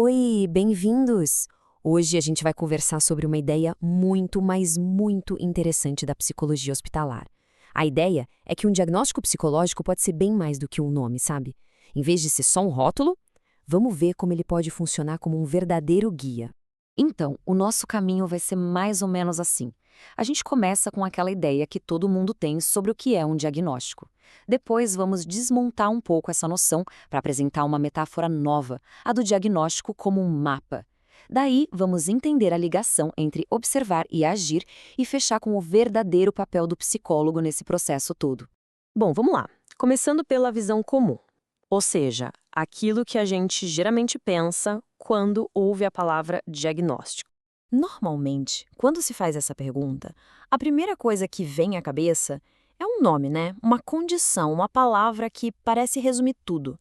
Oi, bem-vindos! Hoje a gente vai conversar sobre uma ideia muito, mas muito interessante da psicologia hospitalar. A ideia é que um diagnóstico psicológico pode ser bem mais do que um nome, sabe? Em vez de ser só um rótulo, vamos ver como ele pode funcionar como um verdadeiro guia. Então, o nosso caminho vai ser mais ou menos assim. A gente começa com aquela ideia que todo mundo tem sobre o que é um diagnóstico. Depois, vamos desmontar um pouco essa noção para apresentar uma metáfora nova, a do diagnóstico como um mapa. Daí, vamos entender a ligação entre observar e agir e fechar com o verdadeiro papel do psicólogo nesse processo todo. Bom, vamos lá. Começando pela visão comum, ou seja, aquilo que a gente geralmente pensa quando ouve a palavra diagnóstico. Normalmente, quando se faz essa pergunta, a primeira coisa que vem à cabeça é um nome, né? Uma condição, uma palavra que parece resumir tudo.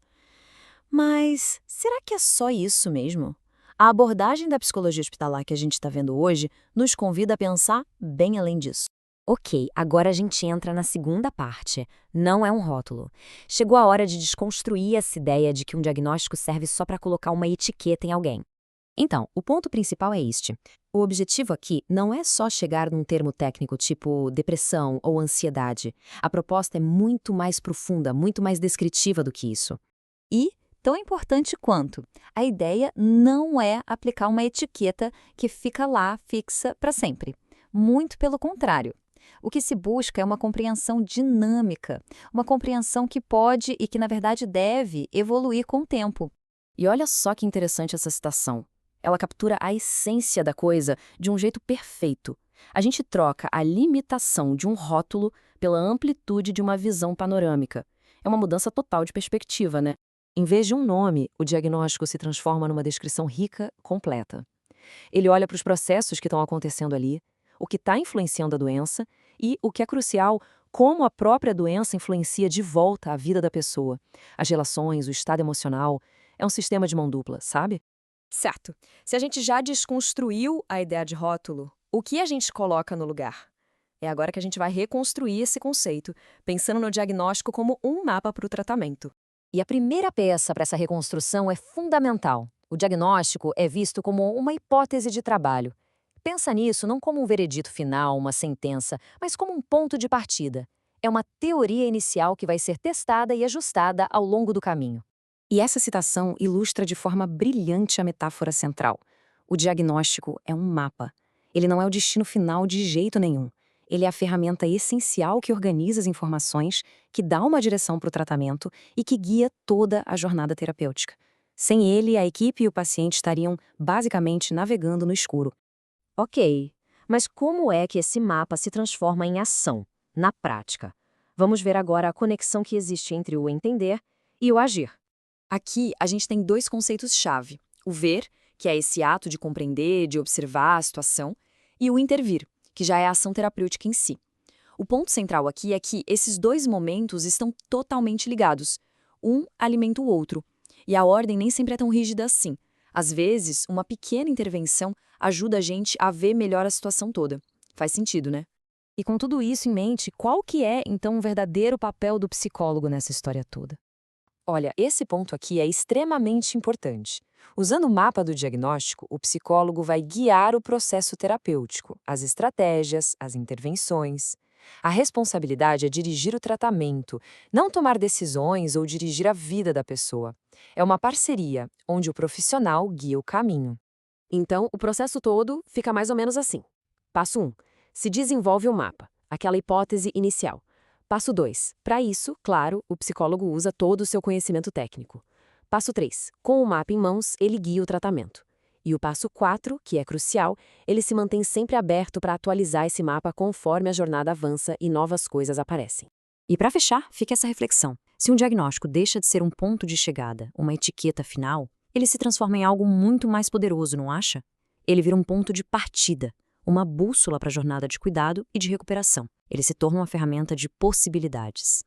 Mas será que é só isso mesmo? A abordagem da psicologia hospitalar que a gente está vendo hoje nos convida a pensar bem além disso. Ok, agora a gente entra na segunda parte. Não é um rótulo. Chegou a hora de desconstruir essa ideia de que um diagnóstico serve só para colocar uma etiqueta em alguém. Então, o ponto principal é este. O objetivo aqui não é só chegar num termo técnico tipo depressão ou ansiedade. A proposta é muito mais profunda, muito mais descritiva do que isso. E, tão importante quanto, a ideia não é aplicar uma etiqueta que fica lá fixa para sempre. Muito pelo contrário. O que se busca é uma compreensão dinâmica, uma compreensão que pode e que, na verdade, deve evoluir com o tempo. E olha só que interessante essa citação. Ela captura a essência da coisa de um jeito perfeito. A gente troca a limitação de um rótulo pela amplitude de uma visão panorâmica. É uma mudança total de perspectiva, né? Em vez de um nome, o diagnóstico se transforma numa descrição rica, completa. Ele olha para os processos que estão acontecendo ali, o que está influenciando a doença e, o que é crucial, como a própria doença influencia de volta a vida da pessoa. As relações, o estado emocional. É um sistema de mão dupla, sabe? Certo. Se a gente já desconstruiu a ideia de rótulo, o que a gente coloca no lugar? É agora que a gente vai reconstruir esse conceito, pensando no diagnóstico como um mapa para o tratamento. E a primeira peça para essa reconstrução é fundamental. O diagnóstico é visto como uma hipótese de trabalho. Pensa nisso não como um veredito final, uma sentença, mas como um ponto de partida. É uma teoria inicial que vai ser testada e ajustada ao longo do caminho. E essa citação ilustra de forma brilhante a metáfora central. O diagnóstico é um mapa. Ele não é o destino final de jeito nenhum. Ele é a ferramenta essencial que organiza as informações, que dá uma direção para o tratamento e que guia toda a jornada terapêutica. Sem ele, a equipe e o paciente estariam, basicamente, navegando no escuro. Ok, mas como é que esse mapa se transforma em ação, na prática? Vamos ver agora a conexão que existe entre o entender e o agir. Aqui, a gente tem dois conceitos-chave. O ver, que é esse ato de compreender, de observar a situação, e o intervir, que já é a ação terapêutica em si. O ponto central aqui é que esses dois momentos estão totalmente ligados. Um alimenta o outro. E a ordem nem sempre é tão rígida assim. Às vezes, uma pequena intervenção ajuda a gente a ver melhor a situação toda. Faz sentido, né? E com tudo isso em mente, qual que é, então, o verdadeiro papel do psicólogo nessa história toda? Olha, esse ponto aqui é extremamente importante. Usando o mapa do diagnóstico, o psicólogo vai guiar o processo terapêutico, as estratégias, as intervenções. A responsabilidade é dirigir o tratamento, não tomar decisões ou dirigir a vida da pessoa. É uma parceria, onde o profissional guia o caminho. Então, o processo todo fica mais ou menos assim. Passo 1. Se desenvolve o mapa, aquela hipótese inicial. Passo 2. Para isso, claro, o psicólogo usa todo o seu conhecimento técnico. Passo 3. Com o mapa em mãos, ele guia o tratamento. E o passo 4, que é crucial, ele se mantém sempre aberto para atualizar esse mapa conforme a jornada avança e novas coisas aparecem. E para fechar, fica essa reflexão. Se um diagnóstico deixa de ser um ponto de chegada, uma etiqueta final, ele se transforma em algo muito mais poderoso, não acha? Ele vira um ponto de partida, uma bússola para a jornada de cuidado e de recuperação. Ele se torna uma ferramenta de possibilidades.